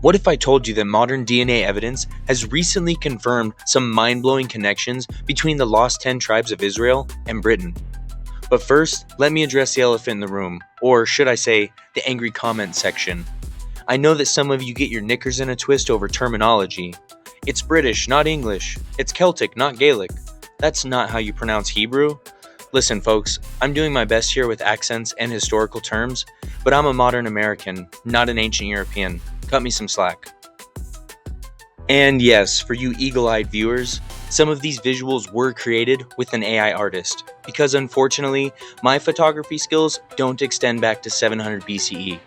What if I told you that modern DNA evidence has recently confirmed some mind-blowing connections between the lost 10 tribes of Israel and Britain? But first, let me address the elephant in the room, or should I say, the angry comment section. I know that some of you get your knickers in a twist over terminology. It's British, not English. It's Celtic, not Gaelic. That's not how you pronounce Hebrew. Listen, folks, I'm doing my best here with accents and historical terms, but I'm a modern American, not an ancient European. Cut me some slack. And yes, for you eagle-eyed viewers, some of these visuals were created with an AI artist, because unfortunately, my photography skills don't extend back to 700 BCE.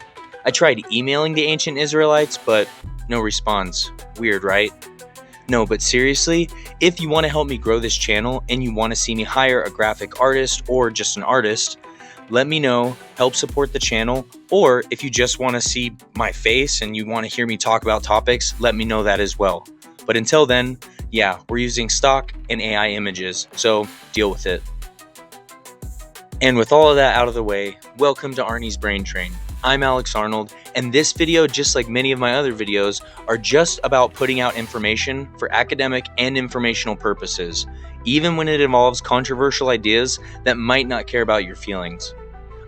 I tried emailing the ancient Israelites, but no response. Weird, right? No, but seriously, if you want to help me grow this channel and you want to see me hire a graphic artist or just an artist, let me know, help support the channel, or if you just want to see my face and you want to hear me talk about topics, let me know that as well. But until then, yeah, we're using stock and AI images, so deal with it. And with all of that out of the way, welcome to Arnie's Brain Train. I'm Alex Arnold, and this video, just like many of my other videos, are just about putting out information for academic and informational purposes, even when it involves controversial ideas that might not care about your feelings.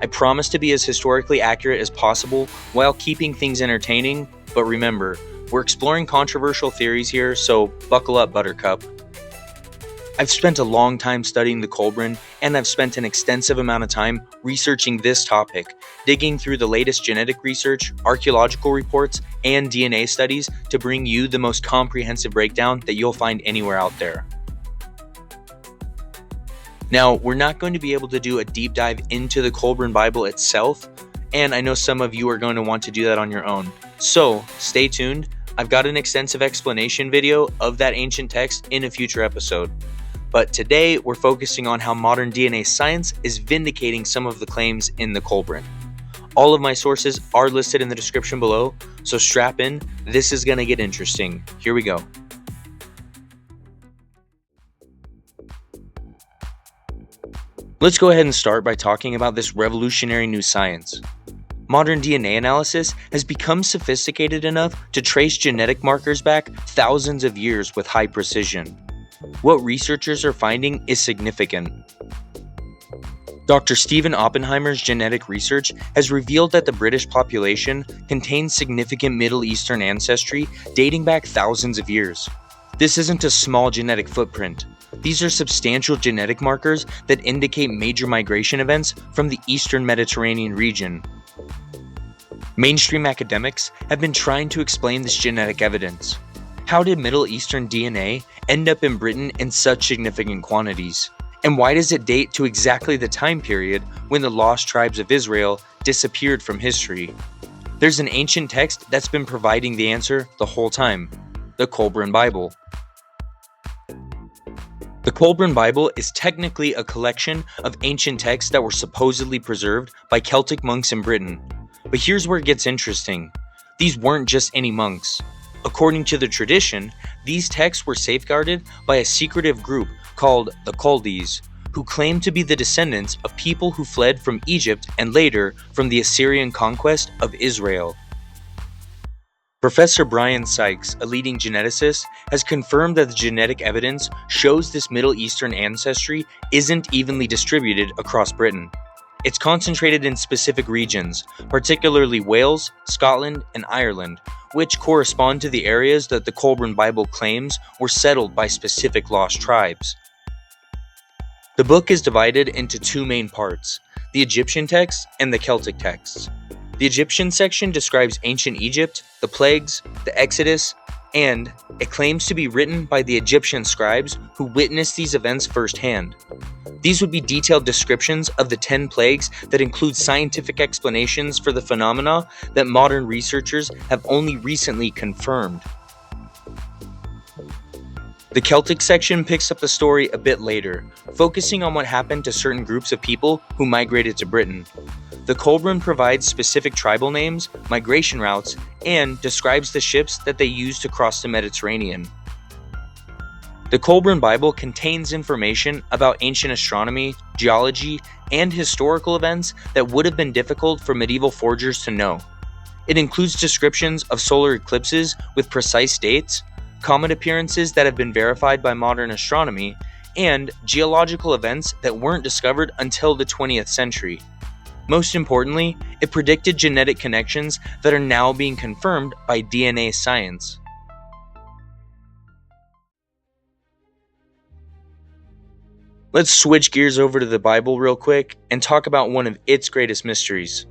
I promise to be as historically accurate as possible while keeping things entertaining, but remember, we're exploring controversial theories here, so buckle up, Buttercup. I've spent a long time studying the Kolbrin, and I've spent an extensive amount of time researching this topic, digging through the latest genetic research, archaeological reports, and DNA studies to bring you the most comprehensive breakdown that you'll find anywhere out there. Now, we're not going to be able to do a deep dive into the Kolbrin Bible itself, and I know some of you are going to want to do that on your own. So, stay tuned. I've got an extensive explanation video of that ancient text in a future episode. But today, we're focusing on how modern DNA science is vindicating some of the claims in the Kolbrin. All of my sources are listed in the description below, so strap in, this is going to get interesting. Here we go. Let's go ahead and start by talking about this revolutionary new science. Modern DNA analysis has become sophisticated enough to trace genetic markers back thousands of years with high precision. What researchers are finding is significant. Dr. Stephen Oppenheimer's genetic research has revealed that the British population contains significant Middle Eastern ancestry dating back thousands of years. This isn't a small genetic footprint. These are substantial genetic markers that indicate major migration events from the Eastern Mediterranean region. Mainstream academics have been trying to explain this genetic evidence. How did Middle Eastern DNA end up in Britain in such significant quantities? And why does it date to exactly the time period when the lost tribes of Israel disappeared from history? There's an ancient text that's been providing the answer the whole time, the Kolbrin Bible. The Kolbrin Bible is technically a collection of ancient texts that were supposedly preserved by Celtic monks in Britain. But here's where it gets interesting. These weren't just any monks. According to the tradition, these texts were safeguarded by a secretive group called the Chaldees, who claimed to be the descendants of people who fled from Egypt and later from the Assyrian conquest of Israel. Professor Bryan Sykes, a leading geneticist, has confirmed that the genetic evidence shows this Middle Eastern ancestry isn't evenly distributed across Britain. It's concentrated in specific regions, particularly Wales, Scotland, and Ireland, which correspond to the areas that the Kolbrin Bible claims were settled by specific lost tribes. The book is divided into two main parts, the Egyptian texts and the Celtic texts. The Egyptian section describes ancient Egypt, the plagues, the Exodus, and it claims to be written by the Egyptian scribes who witnessed these events firsthand. These would be detailed descriptions of the 10 plagues that include scientific explanations for the phenomena that modern researchers have only recently confirmed. The Celtic section picks up the story a bit later, focusing on what happened to certain groups of people who migrated to Britain. The Kolbrin provides specific tribal names, migration routes, and describes the ships that they used to cross the Mediterranean. The Kolbrin Bible contains information about ancient astronomy, geology, and historical events that would have been difficult for medieval forgers to know. It includes descriptions of solar eclipses with precise dates, comet appearances that have been verified by modern astronomy, and geological events that weren't discovered until the 20th century. Most importantly, it predicted genetic connections that are now being confirmed by DNA science. Let's switch gears over to the Bible real quick and talk about one of its greatest mysteries.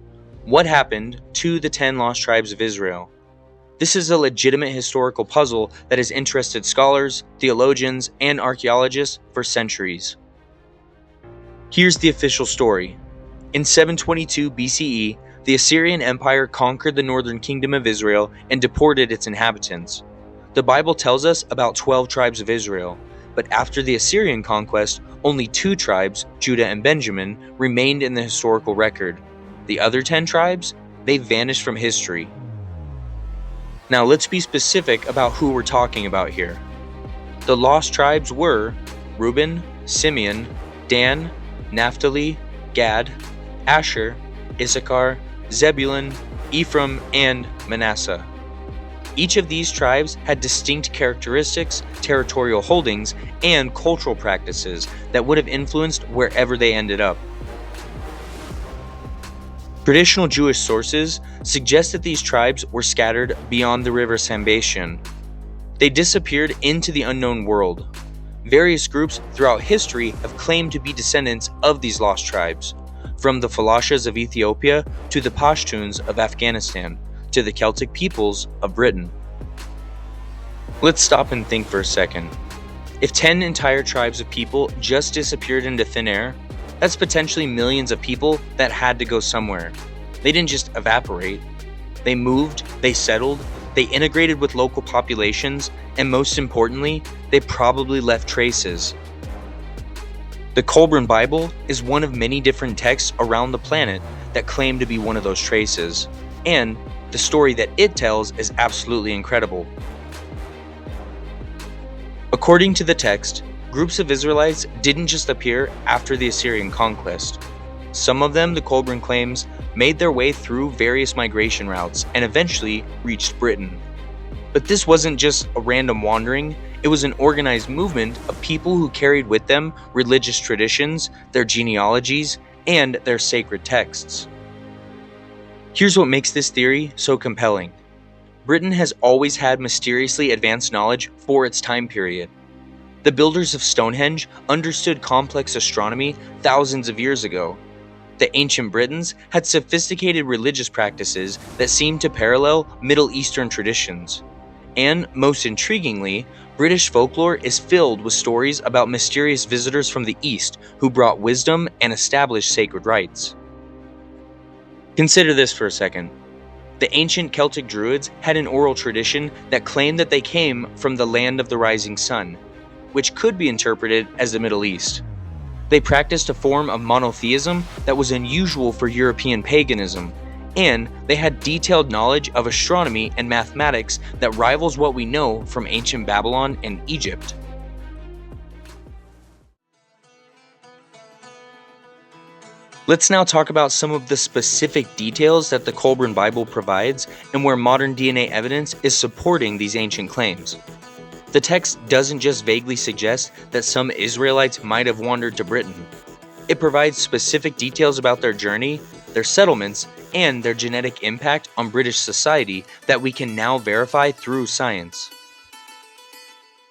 What happened to the 10 lost tribes of Israel? This is a legitimate historical puzzle that has interested scholars, theologians, and archaeologists for centuries. Here's the official story. In 722 BCE, the Assyrian Empire conquered the northern kingdom of Israel and deported its inhabitants. The Bible tells us about 12 tribes of Israel, but after the Assyrian conquest, only 2 tribes, Judah and Benjamin, remained in the historical record. The other 10 tribes, they vanished from history. Now let's be specific about who we're talking about here. The lost tribes were Reuben, Simeon, Dan, Naphtali, Gad, Asher, Issachar, Zebulun, Ephraim, and Manasseh. Each of these tribes had distinct characteristics, territorial holdings, and cultural practices that would have influenced wherever they ended up. Traditional Jewish sources suggest that these tribes were scattered beyond the river Sambation. They disappeared into the unknown world. Various groups throughout history have claimed to be descendants of these lost tribes, from the Falashas of Ethiopia to the Pashtuns of Afghanistan to the Celtic peoples of Britain. Let's stop and think for a second. If 10 entire tribes of people just disappeared into thin air, that's potentially millions of people that had to go somewhere. They didn't just evaporate. They moved, they settled, they integrated with local populations, and most importantly, they probably left traces. The Kolbrin Bible is one of many different texts around the planet that claim to be one of those traces, and the story that it tells is absolutely incredible. According to the text, groups of Israelites didn't just appear after the Assyrian conquest. Some of them, the Kolbrin claims, made their way through various migration routes and eventually reached Britain. But this wasn't just a random wandering, it was an organized movement of people who carried with them religious traditions, their genealogies, and their sacred texts. Here's what makes this theory so compelling. Britain has always had mysteriously advanced knowledge for its time period. The builders of Stonehenge understood complex astronomy thousands of years ago. The ancient Britons had sophisticated religious practices that seemed to parallel Middle Eastern traditions. And, most intriguingly, British folklore is filled with stories about mysterious visitors from the East who brought wisdom and established sacred rites. Consider this for a second. The ancient Celtic Druids had an oral tradition that claimed that they came from the land of the rising sun, which could be interpreted as the Middle East. They practiced a form of monotheism that was unusual for European paganism, and they had detailed knowledge of astronomy and mathematics that rivals what we know from ancient Babylon and Egypt. Let's now talk about some of the specific details that the Kolbrin Bible provides and where modern DNA evidence is supporting these ancient claims. The text doesn't just vaguely suggest that some Israelites might have wandered to Britain. It provides specific details about their journey, their settlements, and their genetic impact on British society that we can now verify through science.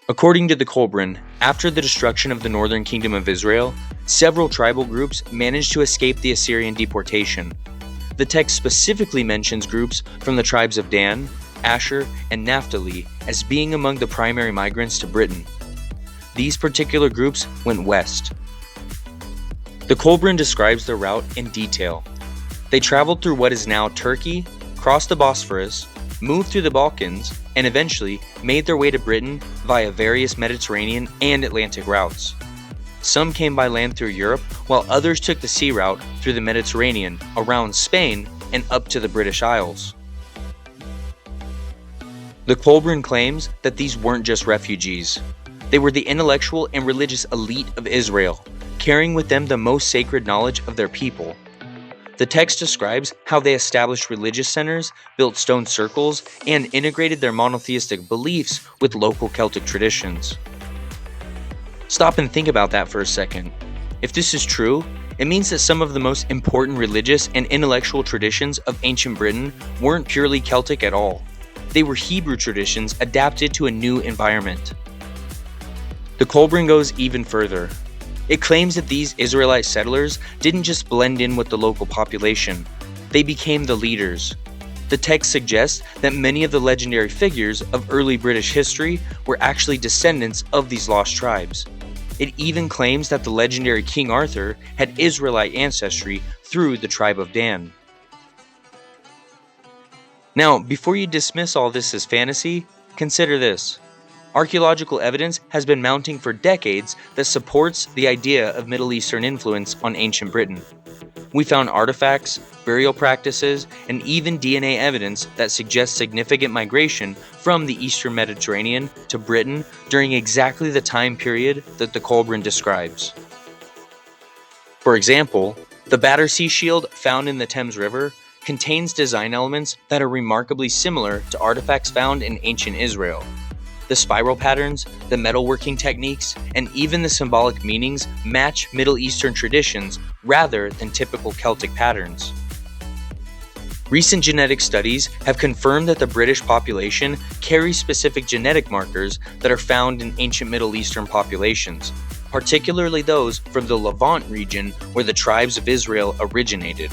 According to the Kolbrin, after the destruction of the northern kingdom of Israel, several tribal groups managed to escape the Assyrian deportation. The text specifically mentions groups from the tribes of Dan, Asher, and Naphtali as being among the primary migrants to Britain. These particular groups went west. The Kolbrin describes their route in detail. They traveled through what is now Turkey, crossed the Bosphorus, moved through the Balkans, and eventually made their way to Britain via various Mediterranean and Atlantic routes. Some came by land through Europe, while others took the sea route through the Mediterranean, around Spain, and up to the British Isles. The Kolbrin claims that these weren't just refugees. They were the intellectual and religious elite of Israel, carrying with them the most sacred knowledge of their people. The text describes how they established religious centers, built stone circles, and integrated their monotheistic beliefs with local Celtic traditions. Stop and think about that for a second. If this is true, it means that some of the most important religious and intellectual traditions of ancient Britain weren't purely Celtic at all. They were Hebrew traditions adapted to a new environment. The Kolbrin goes even further. It claims that these Israelite settlers didn't just blend in with the local population, they became the leaders. The text suggests that many of the legendary figures of early British history were actually descendants of these lost tribes. It even claims that the legendary King Arthur had Israelite ancestry through the tribe of Dan. Now, before you dismiss all this as fantasy, consider this. Archaeological evidence has been mounting for decades that supports the idea of Middle Eastern influence on ancient Britain. We found artifacts, burial practices, and even DNA evidence that suggests significant migration from the Eastern Mediterranean to Britain during exactly the time period that the Kolbrin describes. For example, the Battersea Shield found in the Thames River contains design elements that are remarkably similar to artifacts found in ancient Israel. The spiral patterns, the metalworking techniques, and even the symbolic meanings match Middle Eastern traditions rather than typical Celtic patterns. Recent genetic studies have confirmed that the British population carries specific genetic markers that are found in ancient Middle Eastern populations, particularly those from the Levant region where the tribes of Israel originated.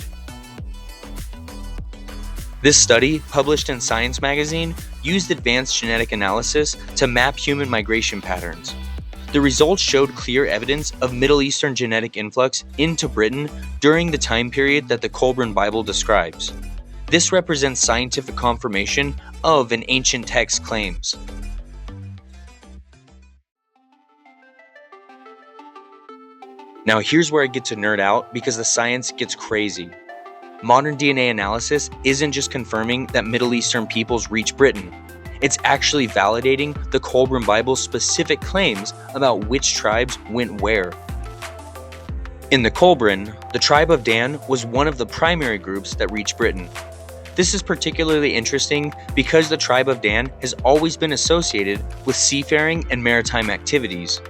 This study, published in Science magazine, used advanced genetic analysis to map human migration patterns. The results showed clear evidence of Middle Eastern genetic influx into Britain during the time period that the Kolbrin Bible describes. This represents scientific confirmation of an ancient text's claims. Now here's where I get to nerd out because the science gets crazy. Modern DNA analysis isn't just confirming that Middle Eastern peoples reached Britain. It's actually validating the Kolbrin Bible's specific claims about which tribes went where. In the Kolbrin, the tribe of Dan was one of the primary groups that reached Britain. This is particularly interesting because the tribe of Dan has always been associated with seafaring and maritime activities.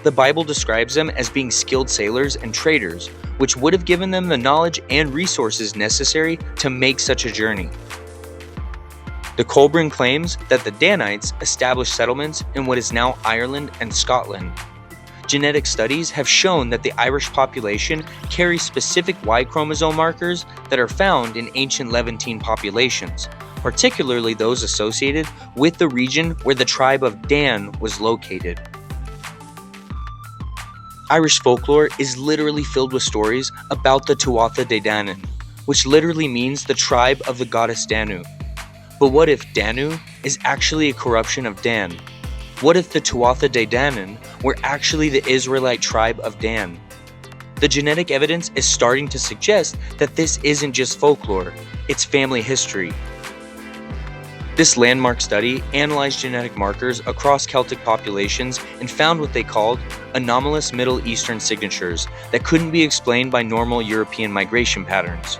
The Bible describes them as being skilled sailors and traders, which would have given them the knowledge and resources necessary to make such a journey. The Kolbrin claims that the Danites established settlements in what is now Ireland and Scotland. Genetic studies have shown that the Irish population carries specific Y chromosome markers that are found in ancient Levantine populations, particularly those associated with the region where the tribe of Dan was located. Irish folklore is literally filled with stories about the Tuatha De Danann, which literally means the tribe of the goddess Danu. But what if Danu is actually a corruption of Dan? What if the Tuatha De Danann were actually the Israelite tribe of Dan? The genetic evidence is starting to suggest that this isn't just folklore, it's family history. This landmark study analyzed genetic markers across Celtic populations and found what they called anomalous Middle Eastern signatures that couldn't be explained by normal European migration patterns.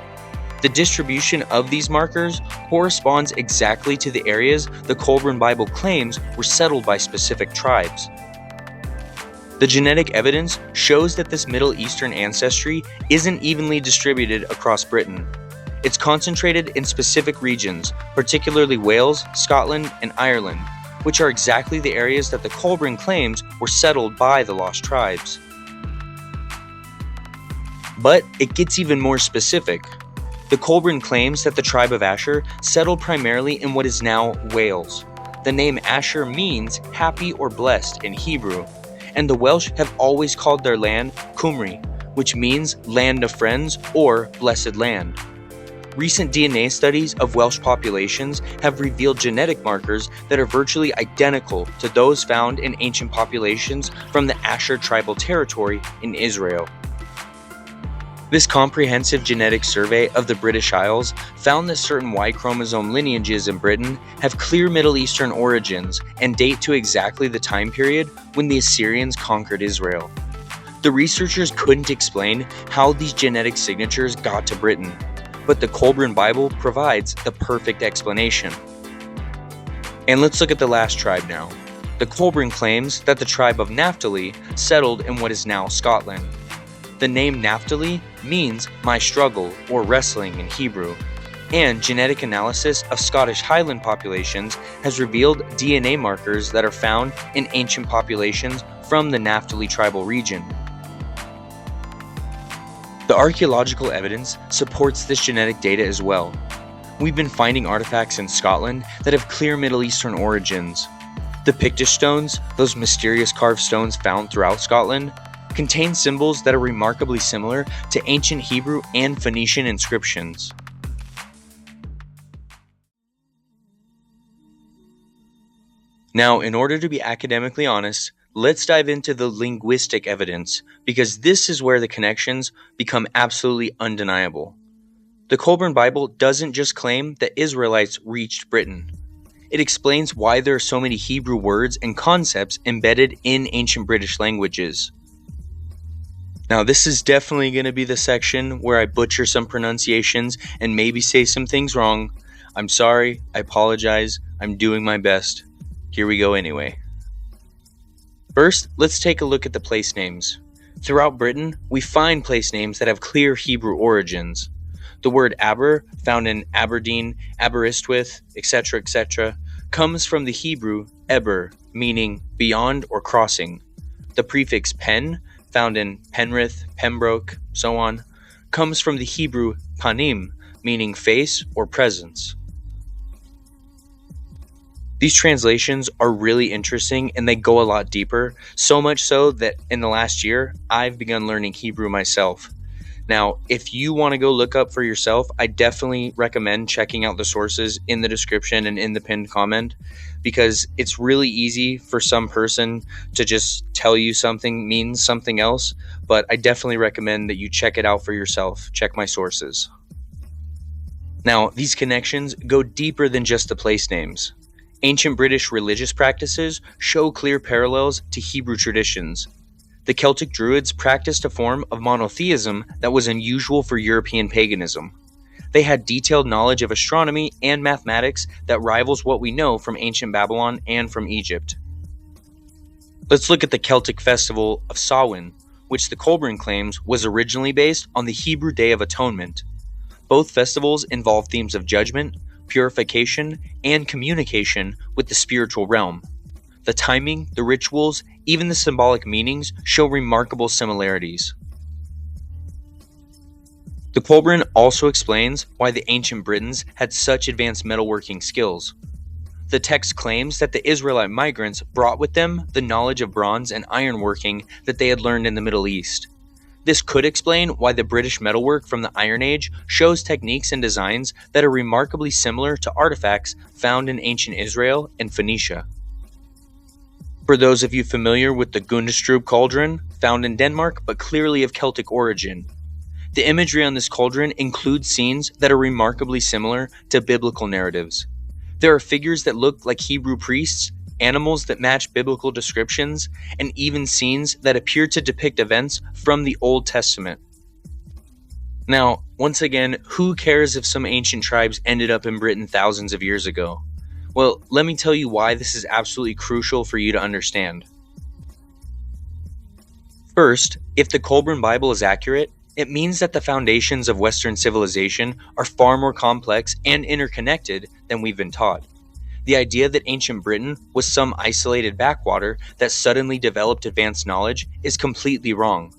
The distribution of these markers corresponds exactly to the areas the Kolbrin Bible claims were settled by specific tribes. The genetic evidence shows that this Middle Eastern ancestry isn't evenly distributed across Britain. It's concentrated in specific regions, particularly Wales, Scotland, and Ireland, which are exactly the areas that the Kolbrin claims were settled by the lost tribes. But it gets even more specific. The Kolbrin claims that the tribe of Asher settled primarily in what is now Wales. The name Asher means happy or blessed in Hebrew, and the Welsh have always called their land Cymru, which means land of friends or blessed land. Recent DNA studies of Welsh populations have revealed genetic markers that are virtually identical to those found in ancient populations from the Asher tribal territory in Israel. This comprehensive genetic survey of the British Isles found that certain Y chromosome lineages in Britain have clear Middle Eastern origins and date to exactly the time period when the Assyrians conquered Israel. The researchers couldn't explain how these genetic signatures got to Britain, but the Kolbrin Bible provides the perfect explanation. And let's look at the last tribe now. The Kolbrin claims that the tribe of Naphtali settled in what is now Scotland. The name Naphtali means my struggle or wrestling in Hebrew, and genetic analysis of Scottish Highland populations has revealed DNA markers that are found in ancient populations from the Naphtali tribal region. The archaeological evidence supports this genetic data as well. We've been finding artifacts in Scotland that have clear Middle Eastern origins. The Pictish stones, those mysterious carved stones found throughout Scotland, contain symbols that are remarkably similar to ancient Hebrew and Phoenician inscriptions. Now, in order to be academically honest, let's dive into the linguistic evidence, because this is where the connections become absolutely undeniable. The Kolbrin Bible doesn't just claim that Israelites reached Britain. It explains why there are so many Hebrew words and concepts embedded in ancient British languages. Now, this is definitely going to be the section where I butcher some pronunciations and maybe say some things wrong. I'm sorry, I apologize, I'm doing my best. Here we go anyway. First, let's take a look at the place names. Throughout Britain, we find place names that have clear Hebrew origins. The word Aber, found in Aberdeen, Aberystwyth, etc., comes from the Hebrew Eber, meaning beyond or crossing. The prefix pen, found in Penrith, Pembroke, so on, comes from the Hebrew panim, meaning face or presence. These translations are really interesting and they go a lot deeper, so much so that in the last year, I've begun learning Hebrew myself. Now, if you want to go look up for yourself, I definitely recommend checking out the sources in the description and in the pinned comment, because it's really easy for some person to just tell you something means something else, but I definitely recommend that you check it out for yourself. Check my sources. Now, these connections go deeper than just the place names. Ancient British religious practices show clear parallels to Hebrew traditions. The Celtic Druids practiced a form of monotheism that was unusual for European paganism. They had detailed knowledge of astronomy and mathematics that rivals what we know from ancient Babylon and from Egypt. Let's look at the Celtic festival of Samhain, which the Kolbrin claims was originally based on the Hebrew Day of Atonement. Both festivals involve themes of judgment, purification, and communication with the spiritual realm. The timing, the rituals, even the symbolic meanings show remarkable similarities. The Kolbrin also explains why the ancient Britons had such advanced metalworking skills. The text claims that the Israelite migrants brought with them the knowledge of bronze and ironworking that they had learned in the Middle East. This could explain why the British metalwork from the Iron Age shows techniques and designs that are remarkably similar to artifacts found in ancient Israel and Phoenicia. For those of you familiar with the Gundestrup cauldron, found in Denmark but clearly of Celtic origin, the imagery on this cauldron includes scenes that are remarkably similar to biblical narratives. There are figures that look like Hebrew priests, animals that match biblical descriptions, and even scenes that appear to depict events from the Old Testament. Now, once again, who cares if some ancient tribes ended up in Britain thousands of years ago? Well, let me tell you why this is absolutely crucial for you to understand. First, if the Kolbrin Bible is accurate, it means that the foundations of Western civilization are far more complex and interconnected than we've been taught. The idea that ancient Britain was some isolated backwater that suddenly developed advanced knowledge is completely wrong.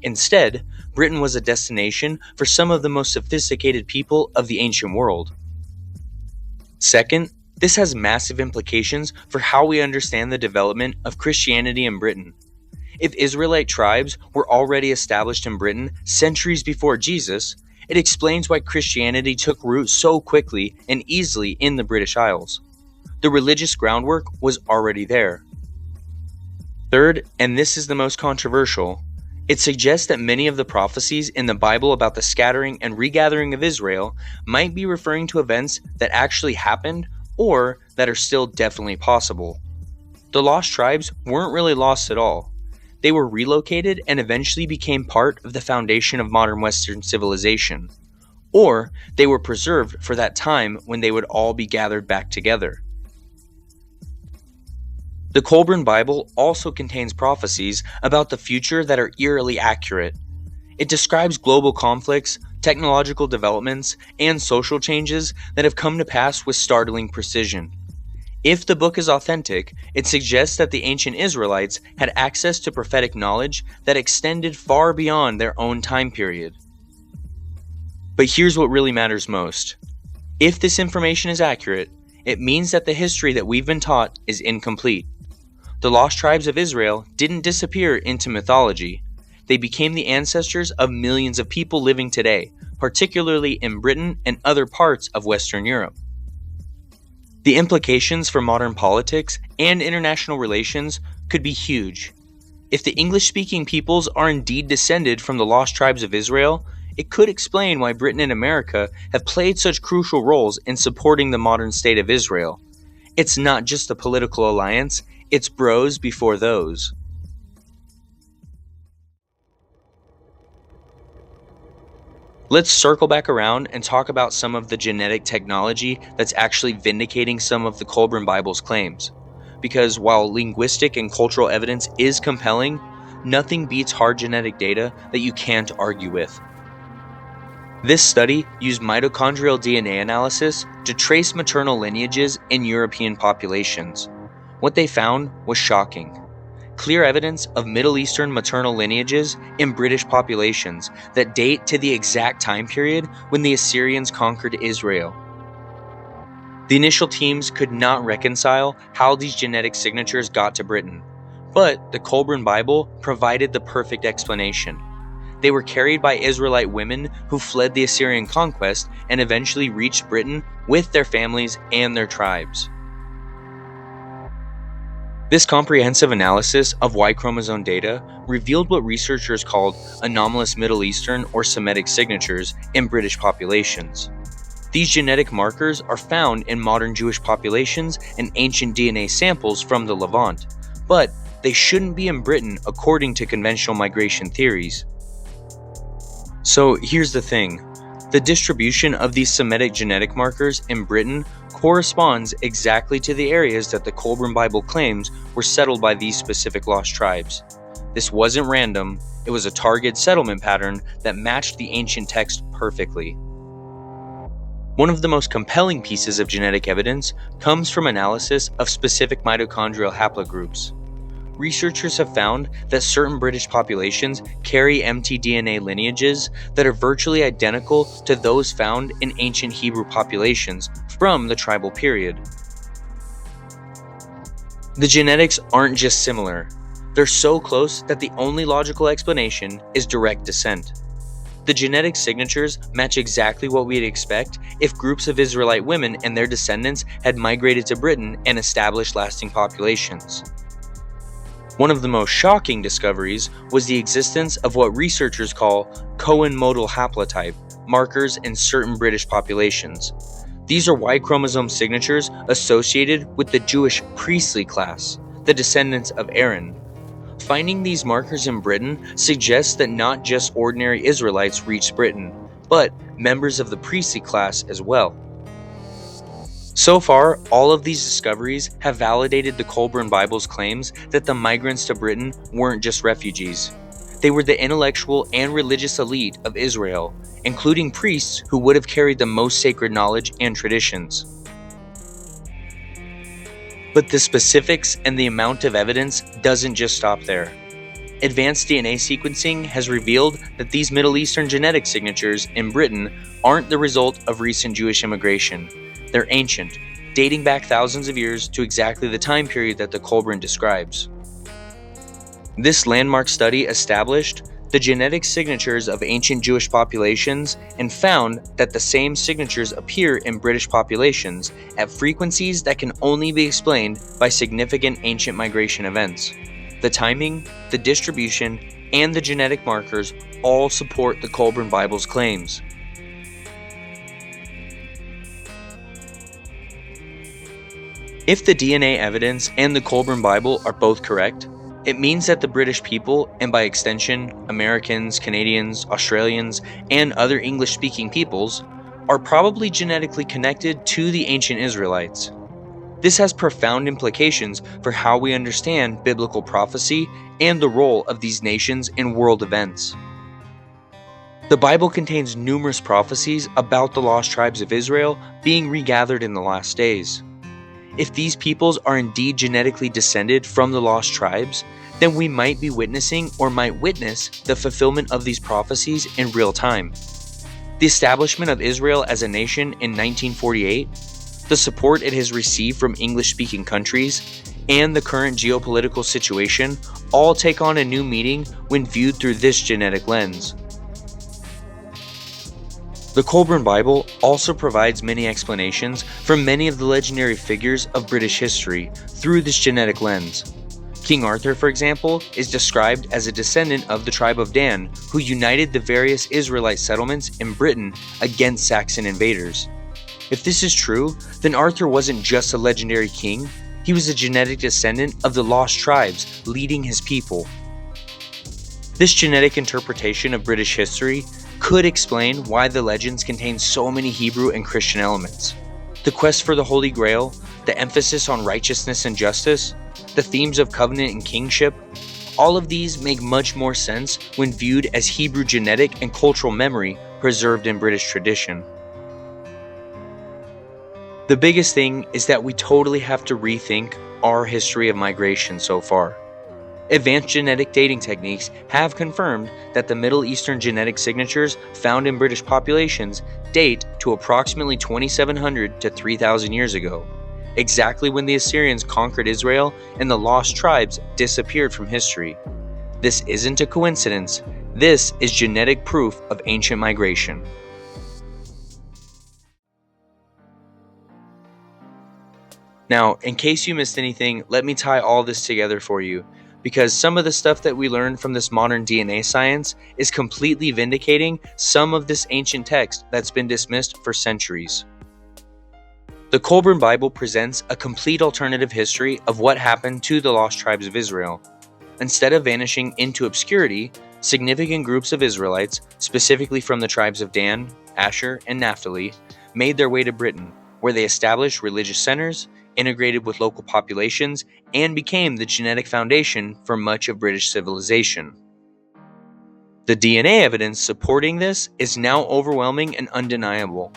Instead, Britain was a destination for some of the most sophisticated people of the ancient world. Second, this has massive implications for how we understand the development of Christianity in Britain. If Israelite tribes were already established in Britain centuries before Jesus, it explains why Christianity took root so quickly and easily in the British Isles. The religious groundwork was already there. Third, and this is the most controversial, it suggests that many of the prophecies in the Bible about the scattering and regathering of Israel might be referring to events that actually happened or that are still definitely possible. The lost tribes weren't really lost at all. they were relocated and eventually became part of the foundation of modern Western civilization, or they were preserved for that time when they would all be gathered back together. The Kolbrin Bible also contains prophecies about the future that are eerily accurate. It describes global conflicts, technological developments, and social changes that have come to pass with startling precision. If the book is authentic, it suggests that the ancient Israelites had access to prophetic knowledge that extended far beyond their own time period. But here's what really matters most. If this information is accurate, it means that the history that we've been taught is incomplete. The lost tribes of Israel didn't disappear into mythology. They became the ancestors of millions of people living today, particularly in Britain and other parts of Western Europe. The implications for modern politics and international relations could be huge. If the English-speaking peoples are indeed descended from the lost tribes of Israel, it could explain why Britain and America have played such crucial roles in supporting the modern state of Israel. It's not just a political alliance, it's bros before those. Let's circle back around and talk about some of the genetic technology that's actually vindicating some of the Kolbrin Bible's claims. Because while linguistic and cultural evidence is compelling, nothing beats hard genetic data that you can't argue with. This study used mitochondrial DNA analysis to trace maternal lineages in European populations. What they found was shocking. Clear evidence of Middle Eastern maternal lineages in British populations that date to the exact time period when the Assyrians conquered Israel. The initial teams could not reconcile how these genetic signatures got to Britain, but the Kolbrin Bible provided the perfect explanation. They were carried by Israelite women who fled the Assyrian conquest and eventually reached Britain with their families and their tribes. This comprehensive analysis of Y chromosome data revealed what researchers called anomalous Middle Eastern or Semitic signatures in British populations. These genetic markers are found in modern Jewish populations and ancient DNA samples from the Levant, but they shouldn't be in Britain according to conventional migration theories. So here's the thing. The distribution of these Semitic genetic markers in Britain corresponds exactly to the areas that the Kolbrin Bible claims were settled by these specific lost tribes. This wasn't random, it was a targeted settlement pattern that matched the ancient text perfectly. One of the most compelling pieces of genetic evidence comes from analysis of specific mitochondrial haplogroups. Researchers have found that certain British populations carry mtDNA lineages that are virtually identical to those found in ancient Hebrew populations from the tribal period. The genetics aren't just similar, they're so close that the only logical explanation is direct descent. The genetic signatures match exactly what we'd expect if groups of Israelite women and their descendants had migrated to Britain and established lasting populations. One of the most shocking discoveries was the existence of what researchers call Cohen modal haplotype markers in certain British populations. These are Y chromosome signatures associated with the Jewish priestly class, the descendants of Aaron. Finding these markers in Britain suggests that not just ordinary Israelites reached Britain, but members of the priestly class as well. So far, all of these discoveries have validated the Kolbrin Bible's claims that the migrants to Britain weren't just refugees. They were the intellectual and religious elite of Israel, including priests who would have carried the most sacred knowledge and traditions. But the specifics and the amount of evidence doesn't just stop there. Advanced DNA sequencing has revealed that these Middle Eastern genetic signatures in Britain aren't the result of recent Jewish immigration. They're ancient, dating back thousands of years to exactly the time period that the Kolbrin describes. This landmark study established the genetic signatures of ancient Jewish populations and found that the same signatures appear in British populations at frequencies that can only be explained by significant ancient migration events. The timing, the distribution, and the genetic markers all support the Kolbrin Bible's claims. If the DNA evidence and the Kolbrin Bible are both correct, It means that the British people, and by extension, Americans, Canadians, Australians, and other English-speaking peoples, are probably genetically connected to the ancient Israelites. This has profound implications for how we understand biblical prophecy and the role of these nations in world events. The Bible contains numerous prophecies about the lost tribes of Israel being regathered in the last days. If these peoples are indeed genetically descended from the lost tribes, then we might be witnessing or might witness the fulfillment of these prophecies in real time. The establishment of Israel as a nation in 1948, the support it has received from English-speaking countries, and the current geopolitical situation all take on a new meaning when viewed through this genetic lens. The Kolbrin Bible also provides many explanations for many of the legendary figures of British history through this genetic lens. King Arthur, for example, is described as a descendant of the tribe of Dan, who united the various Israelite settlements in Britain against Saxon invaders. If this is true, then Arthur wasn't just a legendary king, he was a genetic descendant of the lost tribes leading his people. This genetic interpretation of British history could explain why the legends contain so many Hebrew and Christian elements. The quest for the Holy Grail, the emphasis on righteousness and justice, the themes of covenant and kingship, all of these make much more sense when viewed as Hebrew genetic and cultural memory preserved in British tradition. The biggest thing is that we totally have to rethink our history of migration so far. Advanced genetic dating techniques have confirmed that the Middle Eastern genetic signatures found in British populations date to approximately 2,700 to 3,000 years ago, exactly when the Assyrians conquered Israel and the lost tribes disappeared from history. This isn't a coincidence. This is genetic proof of ancient migration. Now, in case you missed anything, let me tie all this together for you, because some of the stuff that we learned from this modern DNA science is completely vindicating some of this ancient text that's been dismissed for centuries. The Kolbrin Bible presents a complete alternative history of what happened to the lost tribes of Israel. Instead of vanishing into obscurity, significant groups of Israelites, specifically from the tribes of Dan, Asher, and Naphtali, made their way to Britain, where they established religious centers, integrated with local populations, and became the genetic foundation for much of British civilization. The DNA evidence supporting this is now overwhelming and undeniable.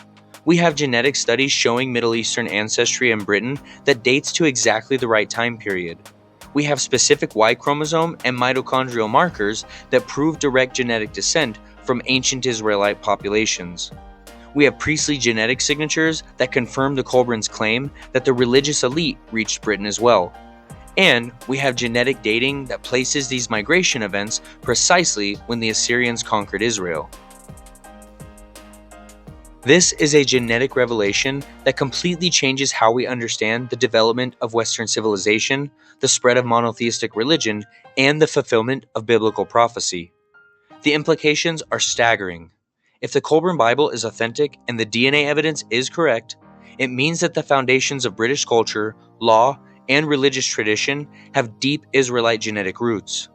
We have genetic studies showing Middle Eastern ancestry in Britain that dates to exactly the right time period. We have specific Y chromosome and mitochondrial markers that prove direct genetic descent from ancient Israelite populations. We have priestly genetic signatures that confirm the Kolbrin's claim that the religious elite reached Britain as well. And we have genetic dating that places these migration events precisely when the Assyrians conquered Israel. This is a genetic revelation that completely changes how we understand the development of Western civilization, the spread of monotheistic religion, and the fulfillment of biblical prophecy. The implications are staggering. If the Kolbrin Bible is authentic and the DNA evidence is correct, it means that the foundations of British culture, law, and religious tradition have deep Israelite genetic roots.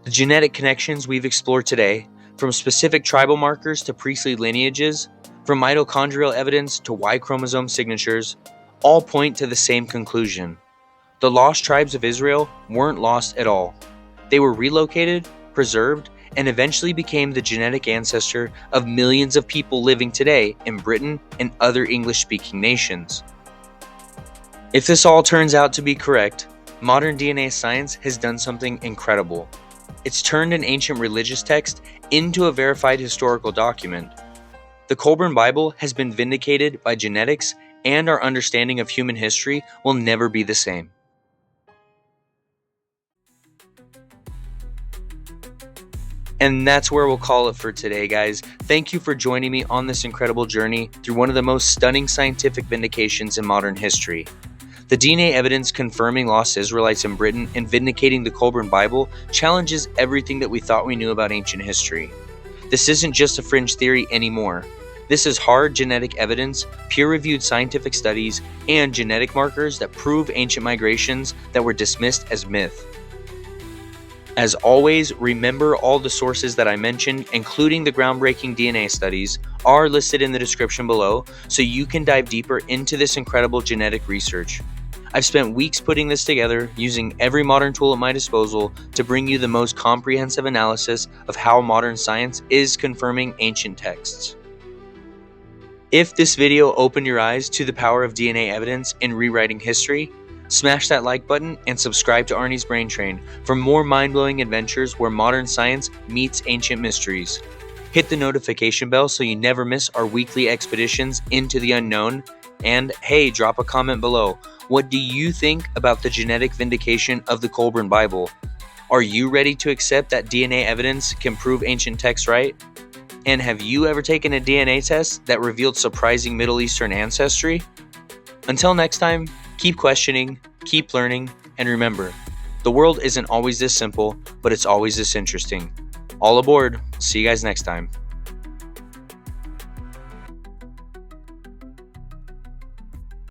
The genetic connections we've explored today, from specific tribal markers to priestly lineages, from mitochondrial evidence to Y chromosome signatures, all point to the same conclusion. The lost tribes of Israel weren't lost at all. They were relocated, preserved, and eventually became the genetic ancestor of millions of people living today in Britain and other English-speaking nations. If this all turns out to be correct, modern DNA science has done something incredible. It's turned an ancient religious text into a verified historical document. The Kolbrin Bible has been vindicated by genetics, and our understanding of human history will never be the same. And that's where we'll call it for today, guys. Thank you for joining me on this incredible journey through one of the most stunning scientific vindications in modern history. The DNA evidence confirming lost Israelites in Britain and vindicating the Kolbrin Bible challenges everything that we thought we knew about ancient history. This isn't just a fringe theory anymore. This is hard genetic evidence, peer-reviewed scientific studies, and genetic markers that prove ancient migrations that were dismissed as myth. As always, remember all the sources that I mentioned, including the groundbreaking DNA studies, are listed in the description below so you can dive deeper into this incredible genetic research. I've spent weeks putting this together, using every modern tool at my disposal to bring you the most comprehensive analysis of how modern science is confirming ancient texts. If this video opened your eyes to the power of DNA evidence in rewriting history, smash that like button and subscribe to Arnie's Brain Train for more mind-blowing adventures where modern science meets ancient mysteries. Hit the notification bell so you never miss our weekly expeditions into the unknown. And hey, drop a comment below. What do you think about the genetic vindication of the Kolbrin Bible? Are you ready to accept that DNA evidence can prove ancient texts right? And have you ever taken a DNA test that revealed surprising Middle Eastern ancestry? Until next time, keep questioning, keep learning, and remember, the world isn't always this simple, but it's always this interesting. All aboard. See you guys next time.